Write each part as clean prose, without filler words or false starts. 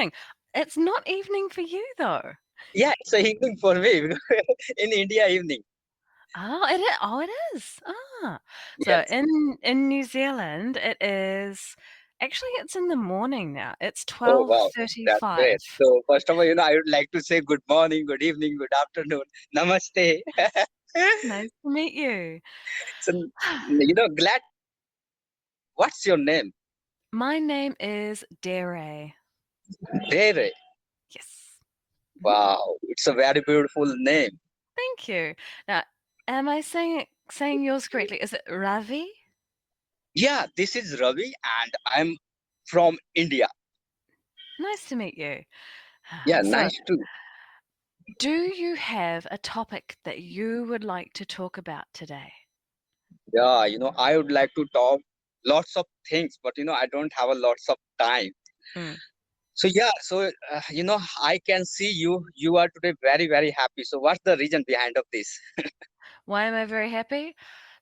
evening. It's not evening for you, though. Yeah, it's a evening for me because in India evening. It is. So Yes. in New Zealand, it is actually, it's in the morning now. It's Oh wow, that's 12:35. great. So first of all, I would like to say good morning, good evening, good afternoon, namaste. Nice to meet you. So glad. What's your name? My name is Dere. Dere. Yes. Mhm. Wow, it's a very beautiful name. Thank you. Now, am I saying yours correctly? Is it Ravi? Yeah, this is Ravi, and I'm from India. Nice to meet you. Yeah, So, nice too. do you have a topic that you would like to talk about today? Yeah, I would like to talk lots of things, but I don't have a lots of time. Mm. So yeah, so I can see you. You are today very very happy. So what's the reason behind of this? Why am I very happy?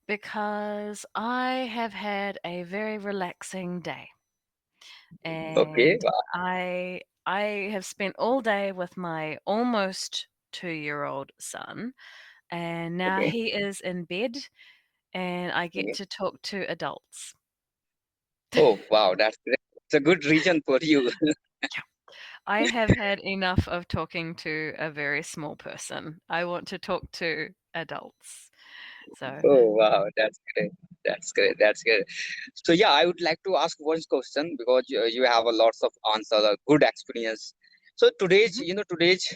Because I have had a very relaxing day, Okay, and wow, I have spent all day with my almost 2-year-old son, and now okay. he is in bed, and I get Okay. to talk to adults. Oh wow, that's great. It's a good reason for you. Yeah. I have had enough of talking to a very small person. I want to talk to adults. So, Oh wow, that's great. That's great. That's great. So yeah, I would like to ask one question because you have a lots of answer, a good experience. So today's, mhm, today's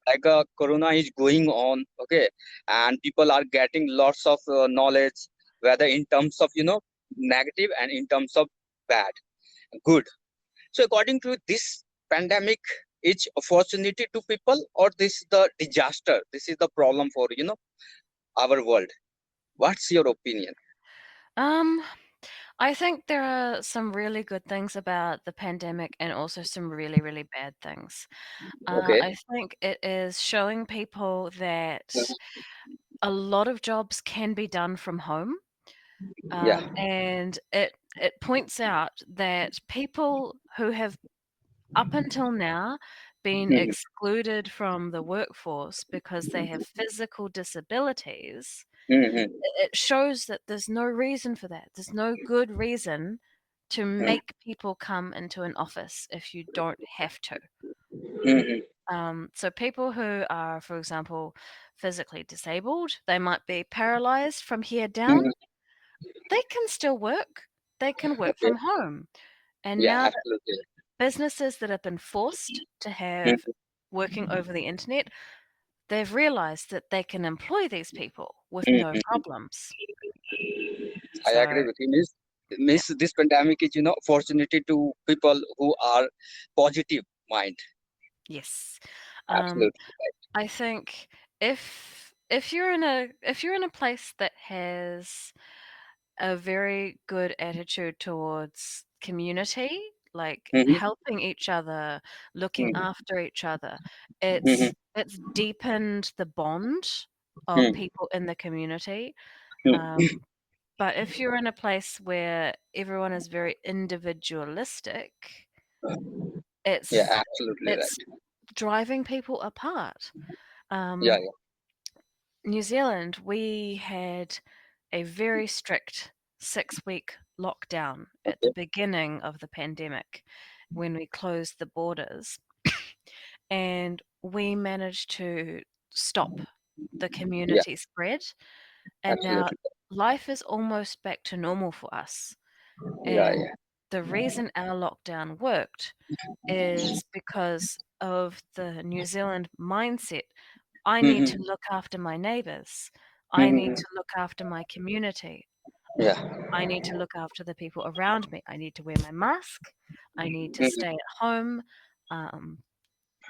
like Corona is going on, okay, and people are getting lots of knowledge, whether in terms of negative and in terms of bad, good. So according to this pandemic, is opportunity to people or this the disaster? This is the problem for our world. What's your opinion? um, I think there are some really good things about the pandemic and also some really, really bad things. Okay. I think it is showing people that a lot of jobs can be done from home, Yeah. and it points out that people who have up until now been Mhm, excluded from the workforce because they have physical disabilities, mhm, it shows that there's no reason for that. There's no good reason to mhm, make people come into an office if you don't have to. mhm, So people who are, for example, physically disabled, they might be paralyzed from here down, mhm. they can still work. They can work Okay. from home. And Yeah, now that absolutely. businesses that have been forced to have Mhm. working over the internet, they've realized that they can employ these people with no Mhm. problems. I So, agree with you. Miss, yeah. miss this pandemic is opportunity to people who are positive mind. Yes. Um, Absolutely. I think if you're in a place that has a very good attitude towards community, like Mm-hmm. helping each other, looking after each other, Mm-hmm. it's deepened the bond of Mm-hmm. people in the community. Mm-hmm. Um, but if you're in a place where everyone is very individualistic, Yeah, it's absolutely it's right. driving people apart. Yeah, Um, yeah. New Zealand, we had a very strict 6-week lockdown at the Okay. beginning of the pandemic when we closed the borders, and we managed to stop the Yeah, community spread. And now absolutely. life is almost back to normal for us. Yeah, And yeah. the reason our lockdown worked is because of the New Zealand mindset. I need to Mm-hmm. look after my neighbors. I need Mm-hmm. to look after my community. Yeah. I need to look after the people around me. I need to wear my mask. I need to Mm-hmm. stay at home. Um,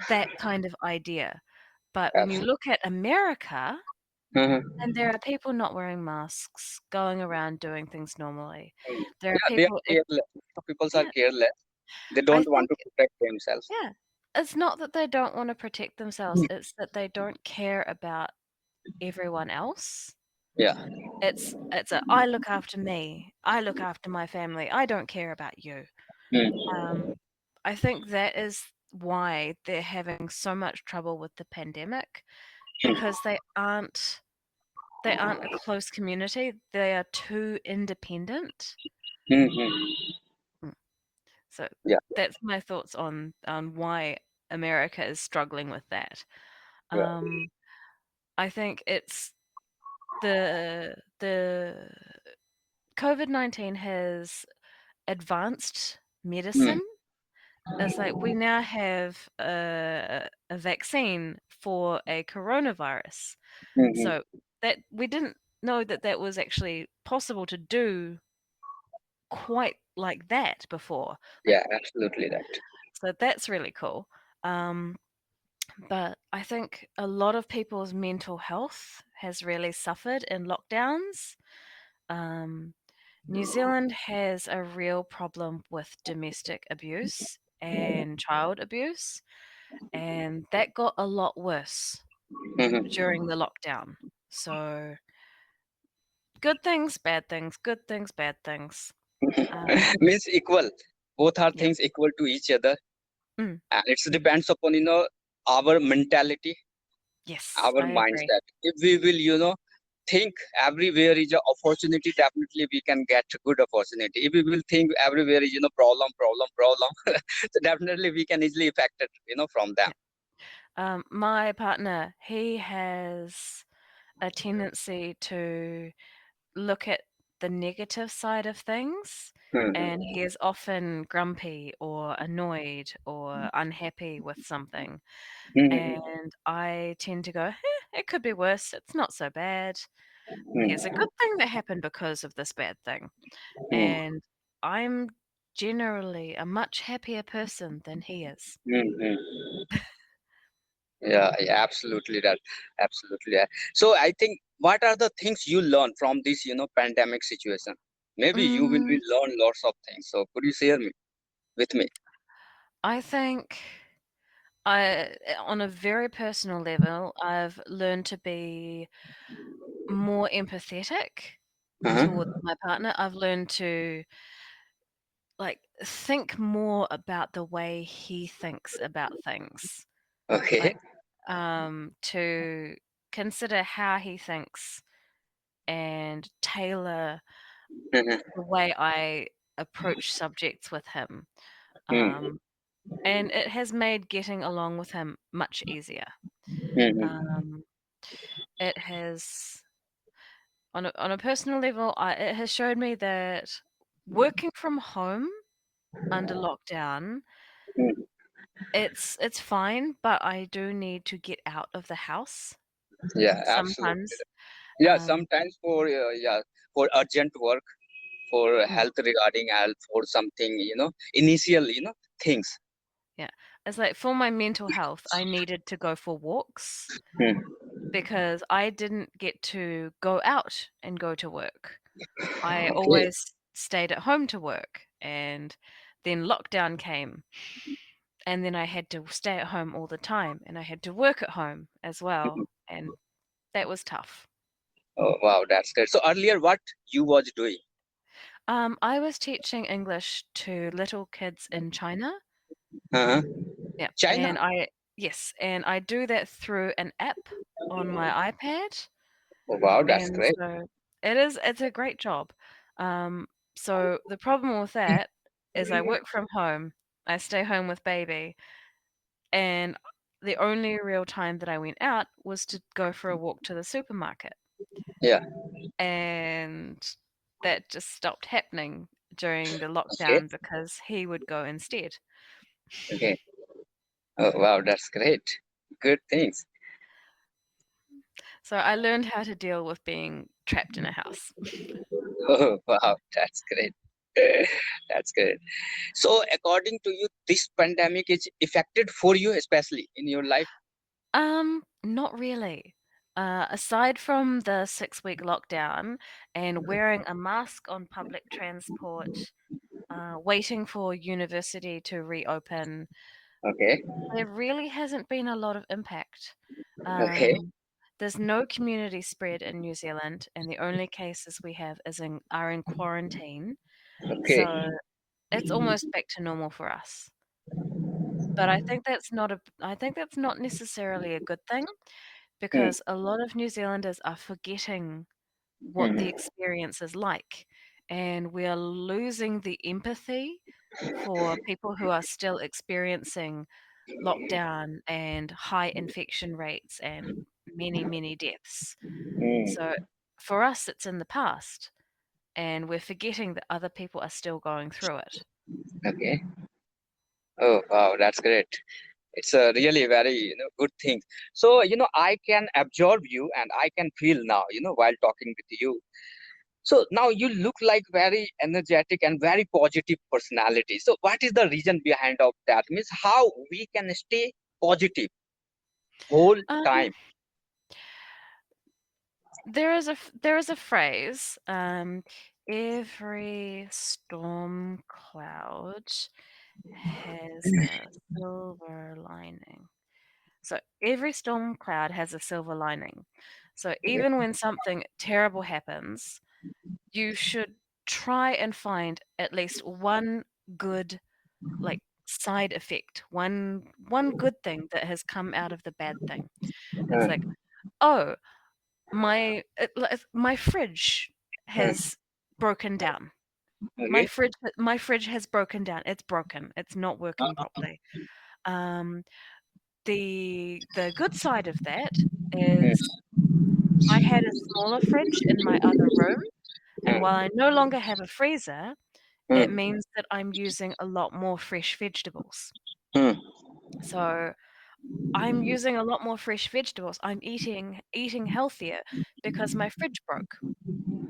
that kind of idea. But when you Absolutely. look at America, Mm-hmm. and there are people not wearing masks, going around doing things normally. There are Yeah, they are people, careless. Some people are yeah, careless. They I don't want think to protect themselves. yeah. It's not that they don't wanna protect themselves, it's that they don't care about everyone else. Yeah. It's a, "I look after me. I look after my family. I don't care about you." Mm. Um, I think that is why they're having so much trouble with the pandemic, because they aren't a close community. They are too independent. Mm-hmm. Mm. So Yeah. that's my thoughts on why America is struggling with that. Yeah. Um, I think it's the COVID-19 has advanced Mm-hmm. medicine. It's like we now have a vaccine for a coronavirus. Mm-hmm. So that we didn't know that that was actually possible to do quite like that before. Like, Yeah, absolutely right. so that's really cool. Um, but I think a lot of people's mental health has really suffered in lockdowns. Um, New Zealand has a real problem with domestic abuse and child abuse, and that got a lot worse Mm-hmm. during the lockdown. So, good things, bad things, good things, bad things. Um, Means equal. Both are yeah. things equal to each other, Mm, and it depends upon our mentality, yes, our I agree. mindset. If we will think everywhere is a opportunity, definitely we can get good opportunity. If we will think everywhere is problem, problem, problem, so definitely we can easily affect it from them. Yeah. My partner, he has a tendency to look at the negative side of things, and Hmm. he is often grumpy or annoyed or unhappy with something. Hmm. And I tend to go, it could be worse. It's not so bad. Here's a Hmm. good thing that happened because of this bad thing. Hmm. And I'm generally a much happier person than he is. Hmm. Yeah, yeah, absolutely that, absolutely. Yeah. So I think, what are the things you learn from this, pandemic situation? Maybe you will be Mm, learn lots of things. So could you share me with me? I think on a very personal level, I've learned to be more empathetic towards Uh-huh. my partner. I've learned to like think more about the way he thinks about things. Okay. Like to consider how he thinks and tailor Uh-huh. the way I approach subjects with him. Hmm. Um, and it has made getting along with him much easier. Hmm. Um, it has on a personal level, it has showed me that working from home under lockdown, Hmm. it's fine, but I do need to get out of the house Yeah, absolutely. sometimes. Yeah, Um, sometimes for for urgent work, for mm, health, regarding health, for something initial things. yeah, it's like for my mental health, I needed to go for walks Hmm. because I didn't get to go out and go to work. I Okay. always stayed at home to work, and then lockdown came, and then I had to stay at home all the time, and I had to work at home as well, and that was tough. Oh wow, that's good. So earlier, what you was doing? I was teaching English to little kids in China. Uh-huh. Yeah, China. and I do that through an app on my iPad, Oh wow, that's and great. so it's a great job. Um, so the problem with that is I work from home, I stay home with baby, and the only real time that I went out was to go for a walk to the supermarket, Yeah. and that just stopped happening during the Okay. lockdown because he would go instead. Okay. Oh wow, that's great. Good things. So I learned how to deal with being trapped in a house. Oh wow, that's great. That's great. So according to you, this pandemic is affected for you, especially in your life? Not really. Aside from the 6-week lockdown and wearing a mask on public transport, waiting for university to reopen, Okay. there really hasn't been a lot of impact. Okay. Um, there's no community spread in New Zealand, and the only cases we have are in quarantine. Okay. So it's almost back to normal for us. But I think that's not necessarily a good thing Hmm. because a lot of New Zealanders are forgetting what the Hmm. experience is like, and we are losing the empathy for people who are still experiencing lockdown and high infection rates and many, many deaths. Hmm. So for us, it's in the past, and we're forgetting that other people are still going through it. Okay. Oh, wow, that's great. It's a really very good thing. So I can absorb you and I can feel now while talking with you. So now you look like very energetic and very positive personality. So what is the reason behind of that? Means how we can stay positive whole Um, time? there is a phrase. Every storm cloud has a silver lining. So every storm cloud has a silver lining. So Okay. even when something terrible happens, you should try and find at least one good like side effect, one good thing that has come out of the bad thing. It's Uh, like, oh, my fridge uh, has broken down. okay. My fridge has broken down. It's broken. It's not working Uh, properly. Um, the good side of that is I had a smaller fridge in my other room, uh, and while I no longer have a freezer, uh, it means that I'm using a lot more fresh vegetables. uh. So I'm using a lot more fresh vegetables. I'm eating healthier because my fridge broke.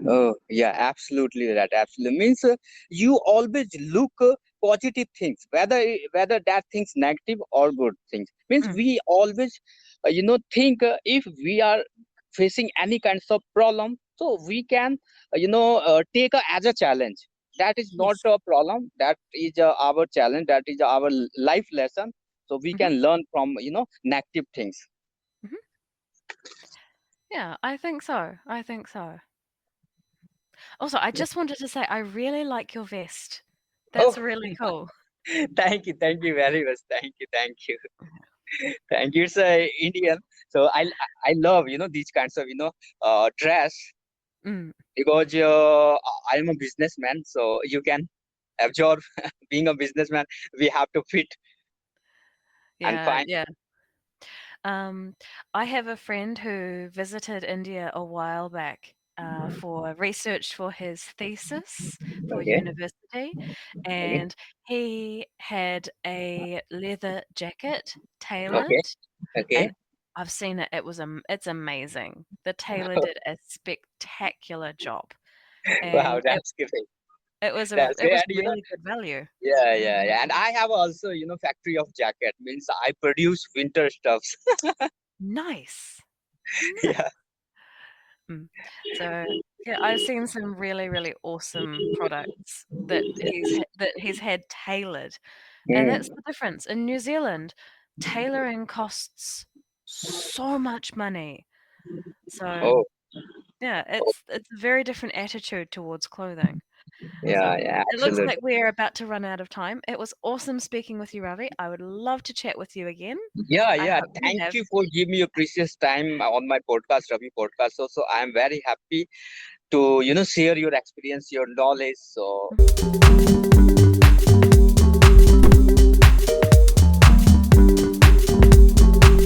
Oh, yeah, absolutely that. Absolutely means you always look positive things, whether that things negative or good things. Means Mm, we always, think if we are facing any kinds of problem, so we can, take as a challenge. That is not yes. a problem. That is our challenge. That is our life lesson. So we Mhm, can learn from negative things. mhm. Yeah, I think so. I think so. Also, I just wanted to say I really like your vest. Oh, That's really cool. thank you very much. Thank you. Thank you. It's Indian, so I love these kinds of dress Mm, because I'm a businessman, so you can absorb being a businessman. We have to fit and yeah, find. yeah. Um, I have a friend who visited India a while back for research for his thesis for Okay, university, okay, and he had a leather jacket okay, tailored, okay. and I've seen it. It's amazing. The tailor did a spectacular job, Wow, and that's great. That's it great. was And really good value. yeah. And I have also factory of jacket. Means I produce winter stuffs. Nice, nice. Yeah. Mm. So, yeah, I've seen some really, really awesome products that he's had tailored, and Mm. that's the difference. In New Zealand, tailoring costs so much money. So, Oh, yeah, oh, it's a very different attitude towards clothing. yeah, So, yeah, it looks absolutely. like we're about to run out of time. It was awesome speaking with you, Ravi. I would love to chat with you again. Yeah, I yeah. hope you Thank have you for giving me your precious time on my podcast, Ravi podcast. So I am very happy to share your experience, your knowledge. So